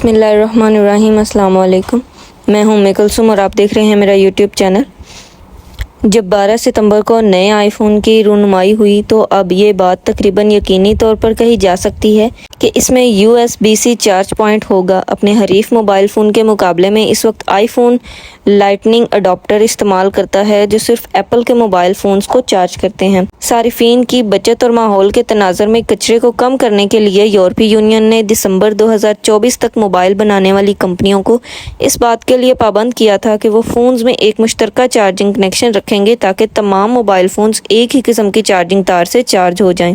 बिस्मिल्लाहिर्रहमानिर्रहीम। अस्सलाम वालेकुम। मैं हूं उम्मे कुलसुम और आप देख रहे हैं मेरा यूट्यूब चैनल। जब 12 सितंबर को नए आईफोन की रूनुमाई हुई तो अब ये बात तकरीबन यकीनी तौर पर कही जा सकती है कि इसमें USB-C चार्ज पॉइंट होगा। अपने हरीफ मोबाइल फ़ोन के मुकाबले में इस वक्त आईफोन लाइटनिंग अडॉप्टर इस्तेमाल करता है जो सिर्फ एप्पल के मोबाइल फ़ोन्स को चार्ज करते हैं। सारिफीन की बचत और माहौल के तनाज़ुर में कचरे को कम करने के लिए यूरोपीय यूनियन ने दिसंबर 2024 तक मोबाइल बनाने वाली कंपनियों को इस बात के लिए पाबंद किया था कि वो फ़ोन्स में एक मुश्तरका चार्जिंग कनेक्शन रखेंगे ताकि तमाम मोबाइल फ़ोन्स एक ही किस्म की चार्जिंग तार से चार्ज हो जाएं।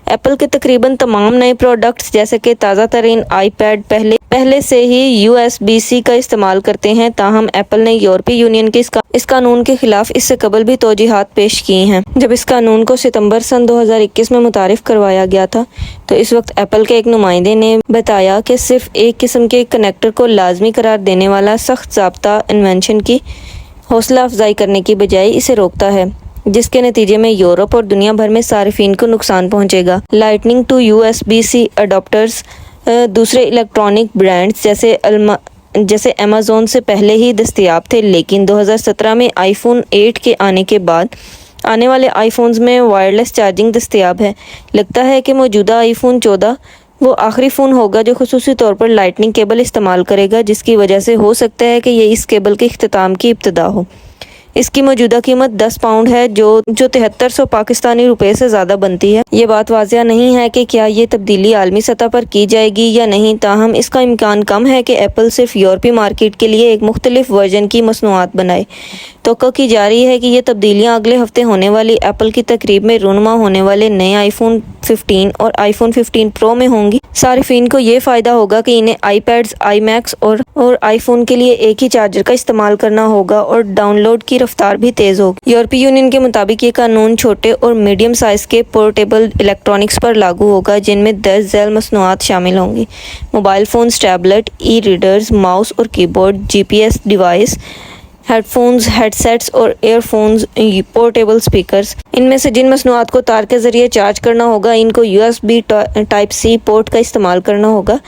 एप्पल के तकरीबन तमाम नए प्रोडक्ट्स जैसे कि ताज़ा तरीन आईपैड पहले से ही USB-C का इस्तेमाल करते हैं। ताहम एप्पल ने यूरोपीय यूनियन के इस कानून के खिलाफ इससे कबल भी तौजीहात पेश की हैं। जब इस कानून को सितंबर सन 2021 में मुतारिफ करवाया गया था तो इस वक्त एप्पल के एक नुमाइंदे ने बताया कि सिर्फ एक किस्म के कनेक्टर को लाजमी करार देने वाला सख्त ज़ाब्ता इन्वेंशन की हौसला अफजाई करने की बजाय इसे रोकता है, जिसके नतीजे में यूरोप और दुनिया भर में सारिफीन को नुकसान पहुंचेगा। लाइटनिंग टू USB-C अडॉप्टर्स दूसरे इलेक्ट्रॉनिक ब्रांड्स जैसे अमेज़न से पहले ही दस्तयाब थे, लेकिन 2017 में आईफोन 8 के आने के बाद आने वाले आईफोन्स में वायरलेस चार्जिंग दस्तयाब है। लगता है कि मौजूदा आईफोन 14 वो आखिरी फ़ोन होगा जो खुसूसी तौर पर लाइटनिंग केबल इस्तेमाल करेगा, जिसकी वजह से हो सकता है कि ये इस केबल के इख्तिताम की इब्तिदा हो। इसकी मौजूदा कीमत 10 पाउंड है जो 7300 पाकिस्तानी रुपए से ज़्यादा बनती है। ये बात वाज़िया नहीं है कि क्या ये तब्दीली आलमी सतह पर की जाएगी या नहीं, ताहम इसका इम्कान कम है कि एप्पल सिर्फ यूरोपीय मार्केट के लिए एक मुख्तलिफ वर्जन की मसनूआत बनाए। तो की जा रही है कि ये तब्दीलियाँ अगले हफ्ते होने वाली एप्पल की तकरीब में रूनुमा होने वाले नए आईफोन 15 और आईफोन 15 प्रो में होंगी। सारिफीन को ये फ़ायदा होगा कि इन्हें आईपैड्स, iMacs और आईफोन के लिए एक ही चार्जर का इस्तेमाल करना होगा और डाउनलोड की रफ्तार भी तेज़ होगी। यूरोपीय यूनियन के मुताबिक ये कानून छोटे और मीडियम साइज़ के पोर्टेबल इलेक्ट्रॉनिक्स पर लागू होगा, जिनमें 10 झैल मसनूआत शामिल होंगी। मोबाइल फ़ोन्स, टैबलेट, ई-रीडर्स, माउस और keyboard, GPS device, headphones, headsets और एयरफोन्स, पोर्टेबल स्पीकर्स। इनमें से जिन मसनूआत को तार के ज़रिए चार्ज करना होगा इनको USB Type-C पोर्ट का इस्तेमाल करना होगा।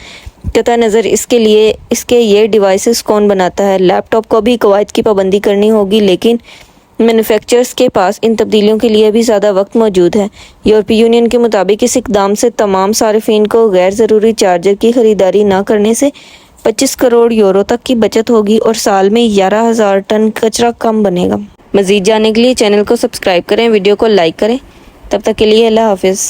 कतई नज़र इसके ये डिवाइसेस कौन बनाता है। लैपटॉप को भी कवायद की पाबंदी करनी होगी, लेकिन मैन्युफैक्चरर्स के पास इन तब्दीलियों के लिए भी ज़्यादा वक्त मौजूद है। यूरोपीय यूनियन के मुताबिक इस इक़दाम से तमाम सारिफीन को गैर ज़रूरी चार्जर की ख़रीदारी न करने से 25 करोड़ यूरो तक की बचत होगी और साल में 11,000 टन कचरा कम बनेगा। मज़ीद जानने के लिए चैनल को सब्सक्राइब करें, वीडियो को लाइक करें। तब तक के लिए अल्लाह हाफ़िज़।